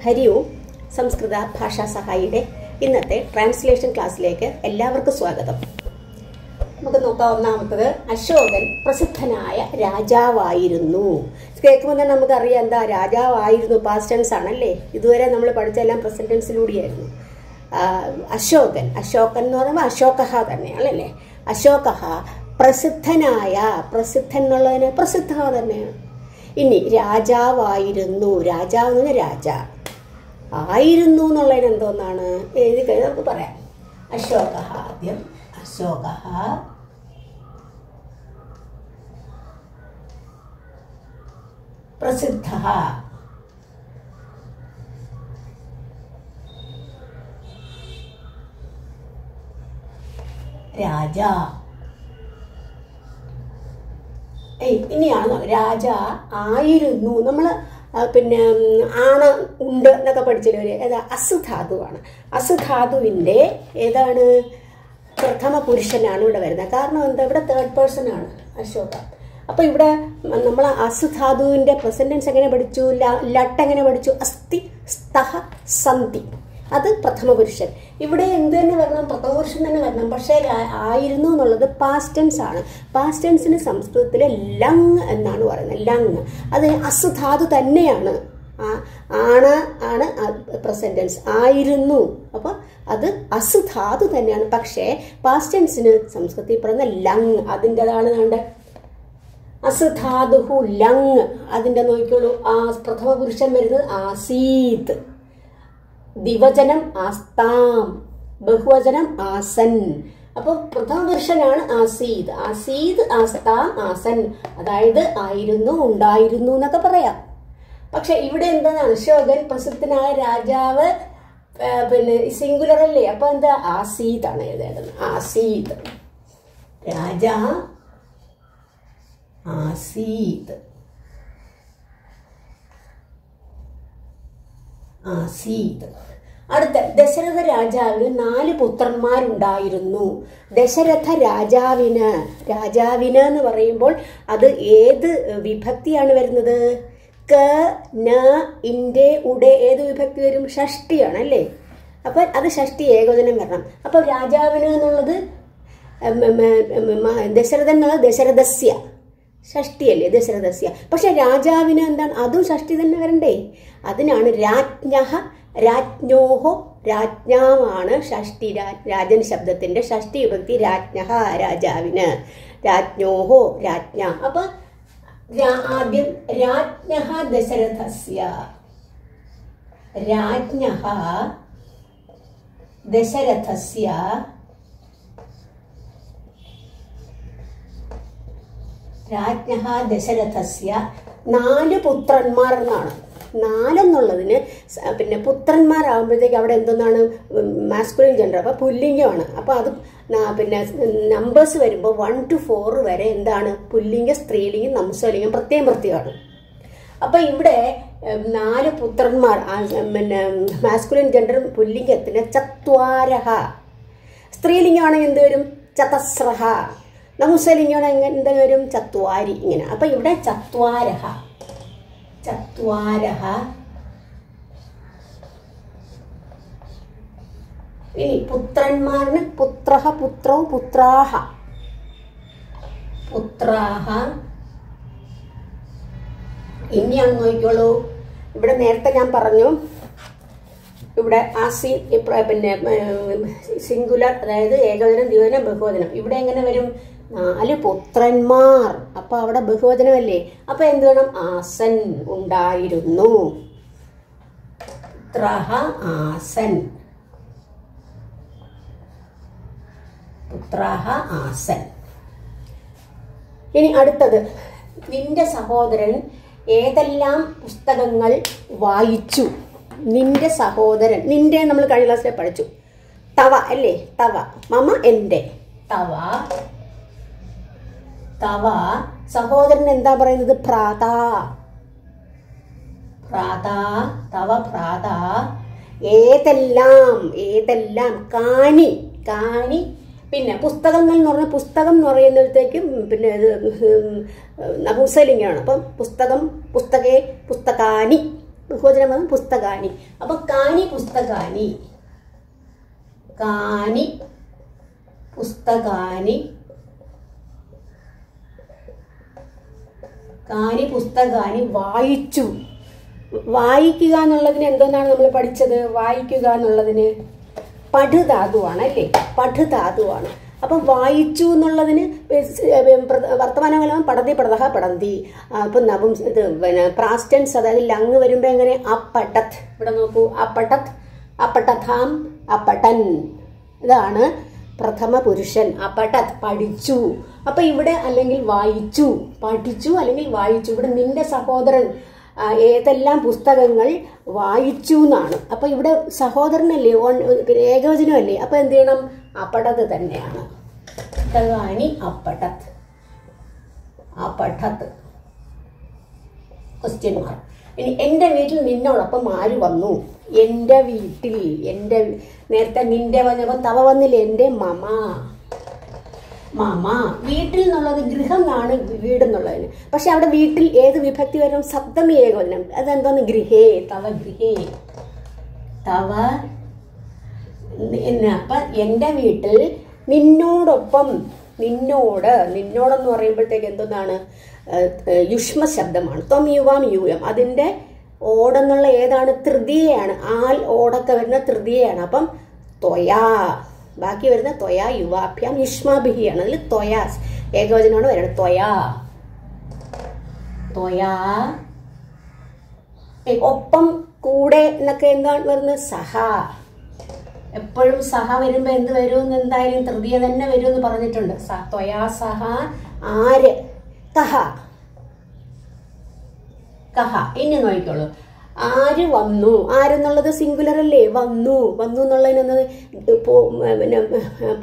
ഹരി ഓം. സംസ്കൃത ഭാഷാ സഹായിയുടെ ഇന്നത്തെ ട്രാൻസ്ലേഷൻ ക്ലാസ്സിലേക്ക് എല്ലാവർക്കും സ്വാഗതം. നമുക്ക് നോക്കാം. ഒന്നാമത്തത്, അശോകൻ പ്രസിദ്ധനായ രാജാവായിരുന്നു. കേൾക്കുമ്പോൾ തന്നെ നമുക്കറിയാം എന്താ രാജാവായിരുന്നു, പാസ്റ്റ് ടെൻസ് ആണല്ലേ. ഇതുവരെ നമ്മൾ പഠിച്ചെല്ലാം പ്രസന്റ് ടെൻസിലൂടെയായിരുന്നു. അശോകൻ എന്ന് പറയുമ്പോൾ അശോകഹ തന്നെയാണല്ലേ. അശോകഹ പ്രസിദ്ധനായ, പ്രസിദ്ധൻ എന്നുള്ളതിന് പ്രസിദ്ധ തന്നെയാണ്. ഇനി രാജാവായിരുന്നു, രാജാവ് എന്ന് രാജ, ആയിരുന്നു എന്നുള്ളതിന് എന്തോന്നാണ് എഴുതി കഴിഞ്ഞാൽ നമുക്ക് പറയാം. അശോകഹ, ആദ്യം അശോകഹ പ്രസിദ്ധ രാജ. ഇനിയാണ് രാജ ആയിരുന്നു. നമ്മൾ പിന്നെ ആണ് ഉണ്ട് എന്നൊക്കെ പഠിച്ചില്ലേ. ഏതാ? അസുധാതുവാണ്. അസുധാതുവിൻ്റെ ഏതാണ്? പ്രഥമ പുരുഷനാണ് ഇവിടെ വരുന്നത്. കാരണം എന്താ? ഇവിടെ തേർഡ് പേഴ്സൺ ആണ് അശോക. അപ്പൊ ഇവിടെ നമ്മൾ അസുധാതുവിന്റെ പ്രസന്റൻസ് എങ്ങനെ പഠിച്ചു? ലട്ട് എങ്ങനെ പഠിച്ചു? അസ്ഥി, സ്തഹ, സന്ധി. അത് പ്രഥമ പുരുഷൻ. ഇവിടെ എന്ത് തന്നെ വരണം? പ്രഥമ പുരുഷൻ തന്നെ വരണം. പക്ഷേ ആയിരുന്നു എന്നുള്ളത് പാസ്റ്റ് ടെൻസ് ആണ്. പാസ്റ്റ് ടെൻസിന് സംസ്കൃതത്തിലെ ലങ് എന്നാണ് പറയുന്നത്. ലങ് അത് അസുധാതു തന്നെയാണ്. ആണ് പ്രസന്റ് ടെൻസ്. ആയിരുന്നു, അപ്പൊ അത് അസുധാതു തന്നെയാണ്. പക്ഷേ പാസ്റ്റ് ടെൻസിന് സംസ്കൃതത്തിൽ പറയുന്ന ലങ് അതിൻ്റെതാണ്. കണ്ട് അസുധാതുഹു ലങ്. അതിൻ്റെ നോക്കിക്കോളൂ. ആ പ്രഥമ പുരുഷൻ വരുന്നത് ആസീത്, ദിവചനം ആസ്താം, ബഹുവചനം ആസൻ. അപ്പൊ പ്രഥമ പുരുഷനാണ് ആസീത്. ആസീത്, ആസ്താം, ആസൻ. അതായത് ആയിരുന്നു, ഉണ്ടായിരുന്നു എന്നൊക്കെ പറയാം. പക്ഷെ ഇവിടെ എന്താണ്? അശോകൻ പ്രസിദ്ധനായ രാജാവ്, പിന്നെ സിംഗുലർ അല്ലേ. അപ്പൊ എന്താ? ആസീത് ആണ് എഴുതേണ്ടത്. ആസീത്, രാജ ആസീത്, ആസീത്. അടുത്ത, ദശരഥ രാജാവിന് 4 പുത്രന്മാരുണ്ടായിരുന്നു. ദശരഥ രാജാവിന് എന്ന് പറയുമ്പോൾ അത് ഏത് വിഭക്തിയാണ് വരുന്നത്? ക, ന, ഇന്റെ, ഉടെ ഏത് വിഭക്തി വരും? ഷഷ്ടിയാണ് അല്ലേ. അപ്പൊ അത് ഷഷ്ടി ഏകവചനം വരണം. അപ്പൊ രാജാവിന് എന്നുള്ളത് ദശരഥൻ എന്നുള്ളത് ദശരഥസ്യ, ഷഷ്ടിയല്ലേ, ദശരഥസ്യ. പക്ഷെ രാജാവിന് എന്താണ്? അതും ഷഷ്ടി തന്നെ വരണ്ടേ. അതിനാണ് രാജ്ഞഃ, രാജ്ഞോഹോ, രാജ്ഞാമാണ് ഷഷ്ടി. രാജൻ ശബ്ദത്തിന്റെ ഷഷ്ടി വിഭക്തി രാജ്ഞഃ, രാജാവിന്. രാജ്ഞോഹോ, രാജ്ഞ. അപ്പൊ ആദ്യം രാജ്ഞഃ ദശരഥസ്യ, രാജ്ഞഃ ദശരഥസ്യ, രാജ്ഞഃ ദശരഥസ്യ 4 പുത്രന്മാർ എന്നാണ്. 4 എന്നുള്ളതിന് പിന്നെ പുത്രന്മാരാകുമ്പോഴത്തേക്ക് അവിടെ എന്തെന്നാണ്? Masculine gender. അപ്പൊ പുല്ലിംഗമാണ്. അപ്പൊ അത് പിന്നെ നമ്പേഴ്സ് വരുമ്പോൾ 1 to 4 വരെ എന്താണ്? പുല്ലിംഗം, സ്ത്രീലിംഗം, നംസലിംഗം പ്രത്യേകമാണ്. അപ്പൊ ഇവിടെ 4 പുത്രന്മാർ, പിന്നെ മാസ്കുലിൻ ജെൻഡർ പുല്ലിംഗത്തിന് ചത്വാരഹ. സ്ത്രീലിംഗമാണെങ്കിൽ എന്ത് വരും? ചതസ്രഹ. നംസലിംഗമാണെങ്കിൽ എന്ത് വരും? ചത്വാരി. ഇങ്ങനെ. അപ്പൊ ഇവിടെ ചത്വാരഹ, ചത്വാരഹ. ഇനി പുത്രന്മാരിന് പുത്രഹ, പുത്രവും, പുത്രാഹ, പുത്രാഹ. ഇനിയാണ് നോക്കിക്കോളൂ. ഇവിടെ നേരത്തെ ഞാൻ പറഞ്ഞു, ഇവിടെ ആസി പിന്നെ സിംഗുലർ, അതായത് ഏകവചനം, ദ്വിവചനം, ബഹുവചനം. ഇവിടെ എങ്ങനെ വരും? 4 പുത്രന്മാർ. അപ്പൊ അവിടെ ബഹുവചനമല്ലേ. അപ്പൊ എന്ത് വേണം? ആസൻ, ഉണ്ടായിരുന്നു. പുത്രഹ ആസൻ, പുത്രഹ ആസൻ. ഇനി അടുത്തത്, നിന്റെ സഹോദരൻ ഏതെല്ലാം പുസ്തകങ്ങൾ വായിച്ചു? നിന്റെ സഹോദരൻ, നിന്റെ നമ്മൾ കഴിഞ്ഞ ക്ലാസ്സിലെ പഠിച്ചു. തവ അല്ലേ, തവ. മമ എന്റെ. തവ, തവ. സഹോദരൻ എന്താ പറയുന്നത്? ഭ്രാതാ, ഭ്രാതാ, തവ ഭ്രാതാ. ഏതെല്ലാം, ഏതെല്ലാം. കാനി, കാനി. പിന്നെ പുസ്തകങ്ങൾ എന്ന് പറഞ്ഞാൽ, പുസ്തകം എന്ന് പറയുമ്പോഴത്തേക്കും പിന്നെ നപുംസലിംഗമാണ്. അപ്പം പുസ്തകം, പുസ്തകേ, പുസ്തകാനി. ബഹുവചനം വന്നു പുസ്തകാനി. അപ്പൊ കാനി പുസ്തകാനി, കാനി പുസ്തകാനി, കാനി പുസ്തകാനി വായിച്ചു. വായിക്കുക എന്നുള്ളതിന് എന്തോന്നാണ് നമ്മൾ പഠിച്ചത്? വായിക്കുക എന്നുള്ളതിന് പഠുധാതുവാണ് അല്ലേ? പഠുധാതുവാണ്. അപ്പം വായിച്ചു എന്നുള്ളതിന് വർത്തമാനകാലം പടതി പടതഹ പടന്തി. ഇപ്പം നവും ഇത് പിന്നെ പ്രാസ്റ്റൻസ്, അതായത് ലങ് വരുമ്പോൾ എങ്ങനെ? അപ്പട്ടത്. ഇവിടെ നോക്കൂ, അപ്പട്ടത്, അപ്പട്ടഥാം, അപ്പട്ടൻ. ഇതാണ് പ്രഥമ പുരുഷൻ. അപ്പട്ടത് പഠിച്ചു. അപ്പൊ ഇവിടെ അല്ലെങ്കിൽ വായിച്ചു, പഠിച്ചു അല്ലെങ്കിൽ വായിച്ചു. ഇവിടെ നിന്റെ സഹോദരൻ ഏതെല്ലാം പുസ്തകങ്ങൾ വായിച്ചു എന്നാണ്. അപ്പൊ ഇവിടെ സഹോദരനല്ലേ, ഏകവചനമല്ലേ? അപ്പൊ എന്ത് ചെയ്യണം? അപ്പടത് തന്നെയാണ്. പുസ്തകാനി അപ്പടത്, അപ്പഠത്. Question mark. ഇനി എന്റെ വീട്ടിൽ നിന്നോടൊപ്പം ആര് വന്നു? എന്റെ വീട്ടിൽ, എന്റെ നേരത്തെ നിന്റെ വന്നപ്പം തവ വന്നില്ലേ? എന്റെ മമ, മമ. വീട്ടിൽ എന്നുള്ളത് ഗൃഹം എന്നാണ്, വീട് എന്നുള്ളതിന്. പക്ഷെ അവിടെ വീട്ടിൽ ഏത് വിഭക്തി വരണം? സപ്തമി ഏകവചനം. അതെന്തോന്ന്? ഗൃഹേ, തവ ഗൃഹേ, തവ. അപ്പൊ എന്റെ വീട്ടിൽ നിന്നോടൊപ്പം, നിന്നോട്, നിന്നോടെന്ന് പറയുമ്പോഴത്തേക്ക് എന്തോന്നാണ്? യുഷ്മ ശബ്ദമാണ്. ത്വം യുവാം യൂയം. അതിന്റെ ഓടെന്നുള്ള ഏതാണ്? തൃതീയയാണ്. ആൽ ഓടൊക്കെ വരുന്ന തൃതീയയാണ്. അപ്പം ത്വയാ, ബാക്കി വരുന്ന ത്വയാ യുവാഭ്യാം യുഷ്മാഭിഹിയാണ്. അതിൽ ത്വയാ ഏകവചനമാണ് വരുന്നത്. ത്വയാ, ത്വയാ. ഒപ്പം, കൂടെ എന്നൊക്കെ എന്താണ് വരുന്നത്? സഹ. എപ്പോഴും സഹ വരുമ്പോ എന്ത് വരുമെന്ന് എന്തായാലും തൃതീയ തന്നെ വരുമെന്ന് പറഞ്ഞിട്ടുണ്ട്. ത്വയാ സഹ. ആര്? കഹ, കഹ. ഇനി നോക്കിക്കോളൂ. ആര് വന്നു? ആരെന്നുള്ളത് സിംഗുലർ അല്ലേ? വന്നു, വന്നു എന്നുള്ളതിനൊന്ന് പിന്നെ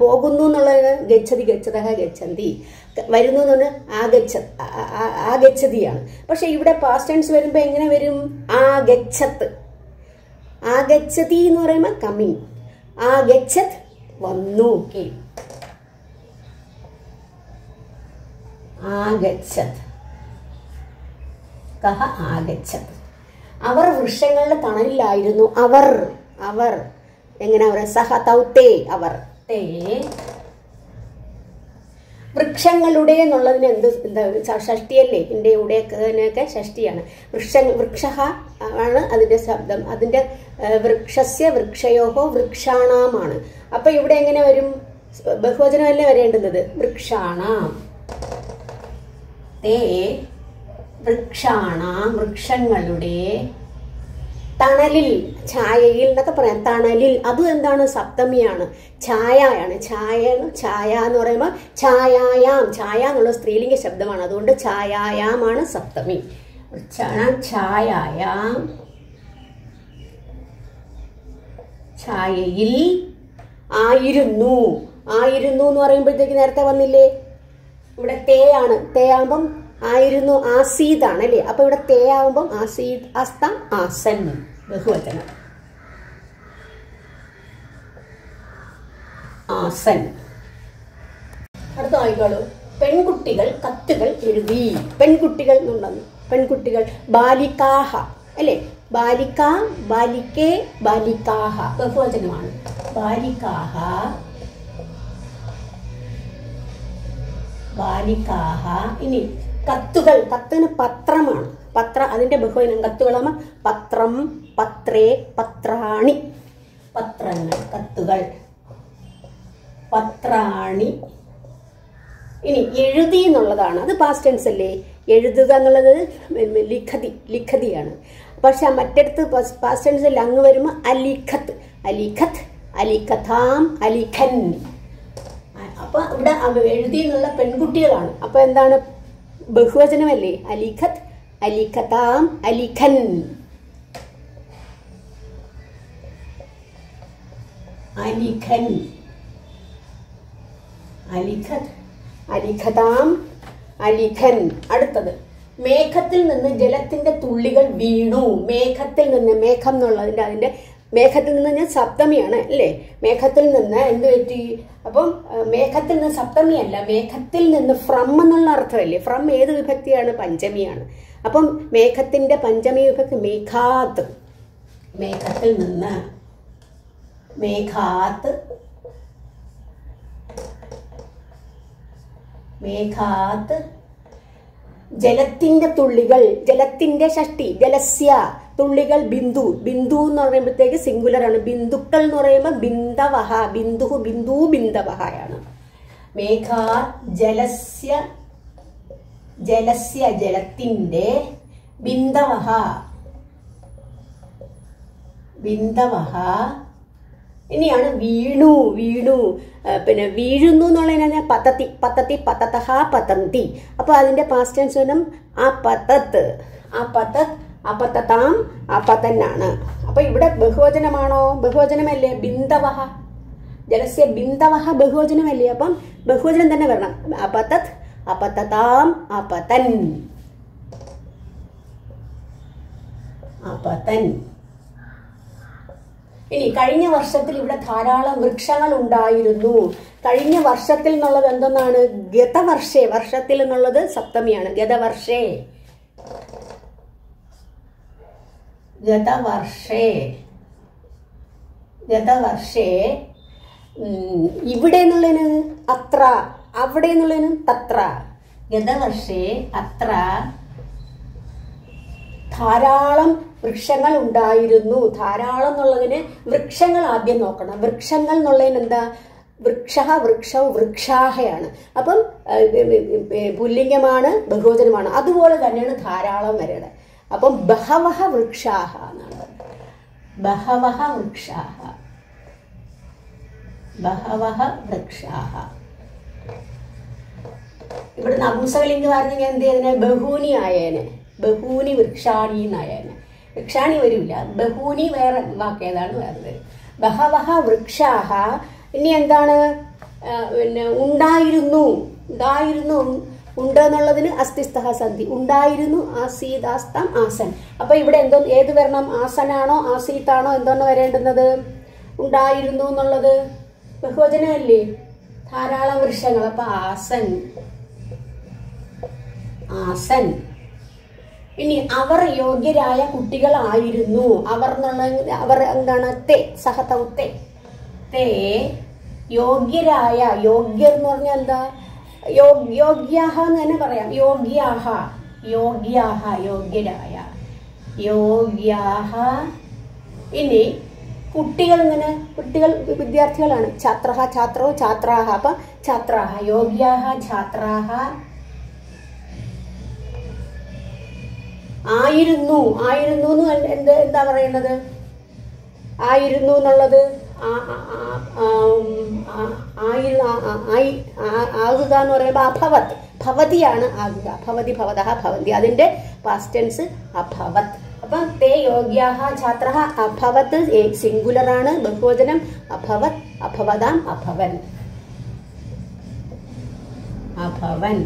പോകുന്നു എന്നുള്ളതിന് ഗച്ഛതി, ഗച്ഛതഹ, ഗച്ഛന്തി. വരുന്നു എന്ന് പറഞ്ഞാൽ ആഗച്ഛതിയാണ്. പക്ഷെ ഇവിടെ പാസ്റ്റ് ടെൻസ് വരുമ്പോ എങ്ങനെ വരും? ആഗച്ഛത്. ആഗച്ഛതി എന്ന് പറയുമ്പോൾ കമ്മിങ്. ആഗച്ഛത് വന്നു. ആഗച്ഛത്, കഹ ആഗച്ഛത്. അവർ വൃക്ഷങ്ങളുടെ തണലിലായിരുന്നു. അവർ, അവർ എങ്ങനെ പറയാം? സഹ തൗത്തേ, അവർ. തേ വൃക്ഷങ്ങളുടെ എന്നുള്ളതിന് എന്താ? ഷഷ്ടിയല്ലേ? എൻ്റെ ഇവിടെയൊക്കെ ഷഷ്ടിയാണ്. വൃക്ഷ ആണ് അതിന്റെ ശബ്ദം. അതിന്റെ വൃക്ഷസ്യ, വൃക്ഷയോഹോ, വൃക്ഷാണാമാണ്. അപ്പൊ ഇവിടെ എങ്ങനെ വരും? ബഹുവചനമല്ലേ വരേണ്ടുന്നത്? വൃക്ഷാണാം. തേ വൃക്ഷാണാം, വൃക്ഷങ്ങളുടെ തണലിൽ, ഛായയിൽ എന്നൊക്കെ പറയാം. തണലിൽ, അതും എന്താണ്? സപ്തമിയാണ്. ഛായയാണ്. ഛായ എന്ന് പറയുമ്പോൾ ഛായായാം. ഛായ എന്നുള്ള സ്ത്രീലിംഗ ശബ്ദമാണ്. അതുകൊണ്ട് ഛായായാമാണ് സപ്തമി. ഛായായാം, ഛായയിൽ ആയിരുന്നു. ആയിരുന്നു എന്ന് പറയുമ്പോഴത്തേക്ക് നേരത്തെ വന്നില്ലേ? ഇവിടെ തേ ആണ്. തേ ആകുമ്പം ആയിരുന്നു, ആസീദാണ് അല്ലേ? അപ്പൊ ഇവിടെ തേ ആവുമ്പം ആസീദ്, അസ്തം, ആസൻ. ബഹുവചനം ആസൻ. അടുത്ത ആയിക്കോളൂ. പെൺകുട്ടികൾ കത്തുകൾ എഴുതി. പെൺകുട്ടികൾ എന്നുണ്ടെന്ന്. പെൺകുട്ടികൾ ബാലികാഹ അല്ലേ? ബാലിക, ബാലിക്കേ, ബാലികാഹ. ബഹുവചനമാണ്. ബാലികാഹ, ബാലികാഹ. ഇനി കത്തുകൾ. കത്തിന് പത്രമാണ്. പത്ര, അതിന്റെ ബഹുവചനം കത്തുകളാകുമ്പോൾ പത്രം, പത്രേ, പത്രാണി. പത്രങ്ങൾ, കത്തുകൾ, പത്രാണി. ഇനി എഴുതി എന്നുള്ളതാണ്. അത് പാസ്റ്റ് ടെൻസ് അല്ലേ? എഴുതുക എന്നുള്ളത് ലിഖതി, ലിഖതിയാണ്. പക്ഷെ മറ്റടുത്ത് പാസ്റ്റ് ടെൻസിൽ അങ്ങ് വരുമ്പോൾ അലിഖത്ത്, അലിഖത്ത്, അലിഖതാം, അലിഖൻ. അപ്പൊ ഇവിടെ എഴുതി എന്നുള്ള പെൺകുട്ടികളാണ്. അപ്പൊ എന്താണ്? ബഹുവചനമല്ലേ? അലിഖത്ത്, അലിഖതാം, അലിഖൻ. അലിഖൻ, അലിഖത്ത്, അലിഖതാം, അലിഖൻ. അടുത്തത് മേഘത്തിൽ നിന്ന് ജലത്തിന്റെ തുള്ളികൾ വീണു. മേഘത്തിൽ നിന്ന്, മേഘം എന്നുള്ളതിന്റെ അതിന്റെ മേഘത്തിൽ നിന്ന് ഞാൻ സപ്തമിയാണ് അല്ലേ? മേഘത്തിൽ നിന്ന് എന്ത് പറ്റി? അപ്പം മേഘത്തിൽ നിന്ന് സപ്തമിയല്ല, മേഘത്തിൽ നിന്ന് ഫ്രം എന്നുള്ള അർത്ഥമല്ലേ? ഫ്രം ഏത് വിഭക്തിയാണ്? പഞ്ചമിയാണ്. അപ്പം മേഘത്തിന്റെ പഞ്ചമി വിഭക്തി മേഘാത്ത്, മേഘത്തിൽ നിന്ന്, മേഘാത്ത്, മേഘാത്ത്. ജലത്തിന്റെ തുള്ളികൾ, ജലത്തിന്റെ ഷഷ്ടി, ജലസ്യ തുള്ളികൾ ബിന്ദു, ബിന്ദു എന്ന് പറയുമ്പോഴത്തേക്ക് സിംഗുലർ ആണ്. ബിന്ദുക്കൾ എന്ന് പറയുമ്പോൾ ബിന്ദവഹ, ബിന്ദു ബിന്ദു ബിന്ദവഹയാണ്. മേഘാ ജലസ്യ, ജലസ്യ ജലത്തിന്റെ, ബിന്ദവഹ, ബിന്ദവഹ. ഇനിയാണ് വീണു, വീണു. പിന്നെ വീഴുന്നു എന്നുള്ളതിനാണ് പതത്തി, പതത്തി പതതഹ പതന്തി. അപ്പൊ അതിന്റെ പാസ്റ്റ് ടെൻസ് വരും അപതത്, അപതത് അപതതാം അപതന്നാണ്. അപ്പൊ ഇവിടെ ബഹുവചനമാണോ? ബഹുവചനമല്ലേ? ബിന്ദവഹ, ജലസ്യ ബിന്ദവഹ ബഹുവചനമല്ലേ? അപ്പം ബഹുവചനം തന്നെ വരണം. അപതത് അപതതാം അപതൻ, അപതൻ. ഇനി കഴിഞ്ഞ വർഷത്തിൽ ഇവിടെ ധാരാളം വൃക്ഷങ്ങൾ ഉണ്ടായിരുന്നു. കഴിഞ്ഞ വർഷത്തിൽ എന്നുള്ളത് എന്തെന്നാണ്? ഗതവർഷേ. വർഷത്തിൽ എന്നുള്ളത് സപ്തമിയാണ്. ഗതവർഷേ, ഗതവർഷേ, ഗതവർഷേ. ഇവിടെ എന്നുള്ളതിന് അത്ര, അവിടെ എന്നുള്ളതിന് തത്ര. ഗതവർഷേ അത്ര ധാരാളം വൃക്ഷങ്ങൾ ഉണ്ടായിരുന്നു. ധാരാളം എന്നുള്ളതിന് വൃക്ഷങ്ങൾ ആദ്യം നോക്കണം. വൃക്ഷങ്ങൾ എന്നുള്ളതിന് എന്താ? വൃക്ഷ, വൃക്ഷവും വൃക്ഷാഹയാണ്. അപ്പം പുല്ലിംഗമാണ്, ബഹുവചനമാണ്. അതുപോലെ തന്നെയാണ് ധാരാളം വരേണ്ടത്. അപ്പം ബഹവഹ വൃക്ഷാഹ എന്നാണ്. ബഹവഹ വൃക്ഷാഹ, ബഹവഹ വൃക്ഷാഹ. ഇവിടെ നപുംസകലിംഗം പറഞ്ഞെങ്കിൽ എന്ത് ചെയ്തേനെ? ബഹൂനി ആയേനെ, ബഹൂനി വൃക്ഷാണി എന്നായേനെ. വൃക്ഷാണി വരില്ല, ബഹൂനി വേറെ വാക്കേതാണ് വേറെ. ബഹവഹ വൃക്ഷാഹ. ഇനി എന്താണ്? പിന്നെ ഉണ്ടായിരുന്നു, ഉണ്ടായിരുന്നു. ഉണ്ട് എന്നുള്ളതിന് അസ്ഥിസ്ഥ സന്ധി. ഉണ്ടായിരുന്നു, ആസീദാസ്തം ആസൻ. അപ്പൊ ഇവിടെ എന്തോ ഏത് വരണം? ആസനാണോ ആസീത്താണോ എന്തോന്ന് വരേണ്ടുന്നത്? ഉണ്ടായിരുന്നു എന്നുള്ളത് ബഹുവചനമല്ലേ? ധാരാളം വൃക്ഷങ്ങൾ. അപ്പൊ ആസൻ, ആസൻ. ഇനി അവർ യോഗ്യരായ കുട്ടികളായിരുന്നു. അവർ എന്നുള്ള അവർ എന്താണ്? തേ സഹതൗത്തെ, തേ യോഗ്യരായ. യോഗ്യർ എന്ന് പറഞ്ഞാൽ എന്താ? യോഗ്യാഹ എന്ന് തന്നെ പറയാം. യോഗ്യാഹ, യോഗ്യാഹ യോഗ്യരായ, യോഗ്യാഹ. ഇനി കുട്ടികൾ ഇങ്ങനെ, കുട്ടികൾ വിദ്യാർത്ഥികളാണ്. ഛാത്രഹ ഛാത്രോ ഛാത്രാഹ. അപ്പൊ ഛാത്രാഹ യോഗ്യാഹ ഛാത്രാഹ. ആയിരുന്നു, ആയിരുന്നു എന്താ പറയുന്നത്? ആയിരുന്നു എന്നുള്ളത് ആകുക എന്ന് പറയുമ്പോൾ അഭവത്, ഭവതിയാണ് ആകുക. ഭവതി ഭവതഃ ഭവന്തി, അതിന്റെ പാസ്റ്റ് ടെൻസ് അഭവത്. അപ്പൊ തേ യോഗ്യാഹ ഛാത്രഃ അഭവത് സിംഗുലർ ആണ്. ബഹുവചനം അഭവത്, അഭവതാം അഭവൻ, അഭവൻ.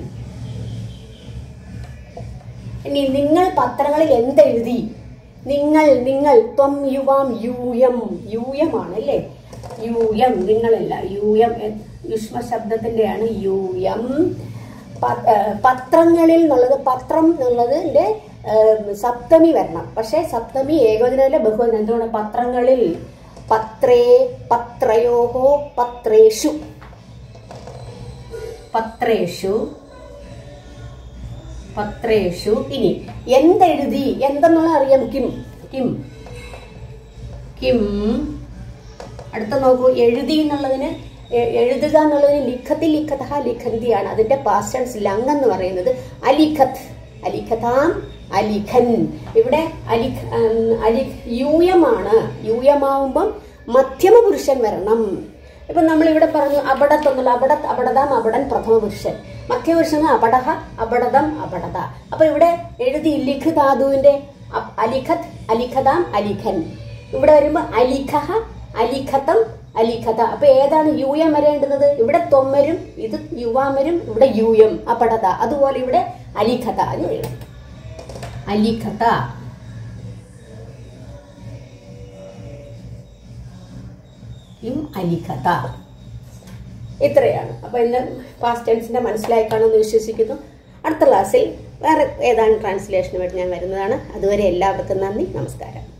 ഇനി നിങ്ങൾ പത്രങ്ങളിൽ എന്തെഴുതി? നിങ്ങൾ, നിങ്ങൾ. ത്വം യുവാം യൂയം, യൂയമാണ് അല്ലേ? യൂയം, നിങ്ങളല്ല. യൂയം യുഷ്മ ശബ്ദത്തിന്റെയാണ് യൂയം. പത്രങ്ങളിൽ എന്നുള്ളത്, പത്രം എന്നുള്ളതിന്റെ സപ്തമി വരണം. പക്ഷെ സപ്തമി ഏകവചനമല്ല, ബഹുവചനം. എന്തുകൊണ്ട്? പത്രങ്ങളിൽ. പത്രേ, പത്രയോഹോ, പത്രേഷു, പത്രേഷു, പത്രേഷു. ഇനി എന്തെഴുതി? എന്തെന്നുള്ള അറിയാം. Kim, Kim, Kim. അടുത്ത നോക്കൂ. എഴുതി എന്നുള്ളതിന്, എഴുതുക എന്നുള്ളതിന് ലിഖത്തിൽ, ലിഖതഃ ലിഖന്തിയാണ്. അതിന്റെ പാസ്റ്റ് ടെൻസ് ലങ് എന്ന് പറയുന്നത് അലിഖത്, അലിഖതാം അലിഖൻ. ഇവിടെ യൂയമാണ്. യൂയമാവുമ്പം മധ്യമ പുരുഷൻ വരണം. ഇപ്പൊ നമ്മൾ ഇവിടെ പറഞ്ഞു അബടത്ത് എന്നുള്ള, അബടത് അബടതാം അബടൻ പ്രഥമ പുരുഷൻ. മധ്യപുരുഷൻ അബടഹ അബടതം അബടത. അപ്പൊ ഇവിടെ എഴുതി ലിഖ് ധാതുവിന്റെ അലിഖത്, അലിഖതാം അലിഖൻ. ഇവിടെ വരുമ്പോ അലിഖഹ അലിഖതം അലിഖത. അപ്പൊ ഏതാണ് യൂയം വരേണ്ടുന്നത്? ഇവിടെ ത്വം വരും, ഇത് യുവാം വരും, ഇവിടെ യൂയം അപടത. അതുപോലെ ഇവിടെ അലിഖത എന്ന് വരും. അലിഖത. അലിഖത. ഇത്രയാണ്. അപ്പൊ ഇന്ന് പാസ്റ്റ് ടെൻസിന്റെ മനസ്സിലായി കാണുമെന്ന് വിശ്വസിക്കുന്നു. അടുത്ത ക്ലാസ്സിൽ വേറെ ഏതാനും ട്രാൻസ്ലേഷനുമായിട്ട് ഞാൻ വരുന്നതാണ്. അതുവരെ എല്ലാവർക്കും നന്ദി, നമസ്കാരം.